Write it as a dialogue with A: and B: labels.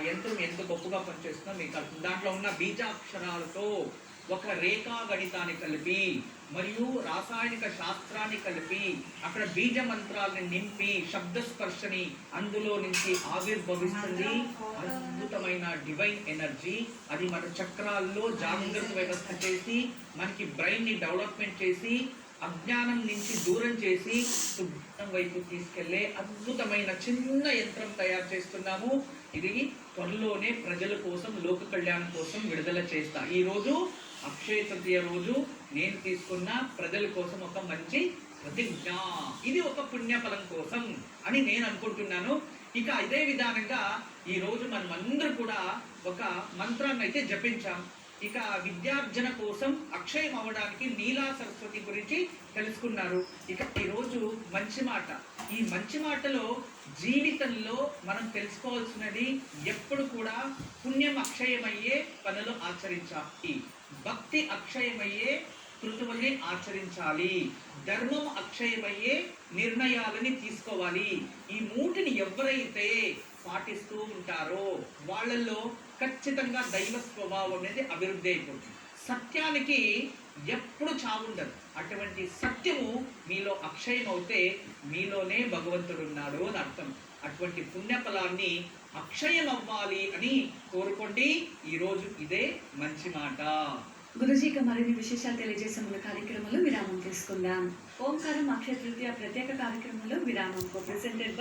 A: యంత్రం ఎంత గొప్పగా పనిచేస్తుందో మీకు అర్థం. దాంట్లో ఉన్న బీజాక్షరాలతో ఒక రేఖా గణితాన్ని కలిపి మరియు రాసాయనిక శాస్త్రాన్ని కలిపి అక్కడ బీజ మంత్రాలను నింపి శబ్దస్పర్శని అందులో నుంచి ఆవిర్భవిస్తుంది అద్భుతమైన డివైన్ ఎనర్జీ. అది మన చక్రాల్లో జాగ్రత్త వ్యవస్థ చేసి మనకి బ్రెయిన్ ని డెవలప్మెంట్ చేసి అజ్ఞానం నుంచి దూరం చేసి సుజ్ఞానం వైపు తీసుకెళ్లే అద్భుతమైన చిన్న యంత్రం తయారు చేస్తున్నాము. ఇది త్వరలోనే ప్రజల కోసం లోక కళ్యాణం కోసం విడుదల చేస్తా. ఈ రోజు అక్షయ తృతీయ రోజు నేను తీసుకున్న ప్రజల కోసం ఒక మంచి ప్రతిజ్ఞ. ఇది ఒక పుణ్యఫలం కోసం అని నేను అనుకుంటున్నాను. ఇక ఇదే విధానంగా ఈ రోజు మనం అందరూ కూడా ఒక మంత్రాన్ని అయితే జపించాం. ఇక విద్యార్జన కోసం అక్షయం అవ్వడానికి నీలా సరస్వతి గురించి తెలుసుకున్నారు. ఇక ఈరోజు మంచి మాట. ఈ మంచి మాటలో జీవితంలో మనం తెలుసుకోవాల్సినది ఎప్పుడు కూడా పుణ్యం అక్షయమయ్యే పనులు ఆచరించాలి, భక్తి అక్షయమయ్యే కృతువుల్ని ఆచరించాలి, ధర్మం అక్షయమయ్యే నిర్ణయాలని తీసుకోవాలి. ఈ మూటిని ఎవరైతే పాటిస్తూ ఉంటారో వాళ్ళల్లో ఖచ్చితంగా దైవ స్వభావం అనేది అభివృద్ధి అయిపోతుంది. సత్యానికి ఎప్పుడు చావుండదు. అటువంటి సత్యము మీలో అక్షయం అవుతే మీలోనే భగవంతుడు ఉన్నాడు అని అర్థం. అటువంటి పుణ్యఫలాన్ని అక్షయం అవ్వాలి అని కోరుకోండి. ఈరోజు ఇదే మంచి మాట.
B: గురుజీ మరిన్ని విశేషాలు తెలియజేసే మన కార్యక్రమంలో విరామం తీసుకుందాం. ఓంకారం అక్షయ తృతీయ ప్రత్యేక కార్యక్రమంలో విరామం ప్రెసెంటెడ్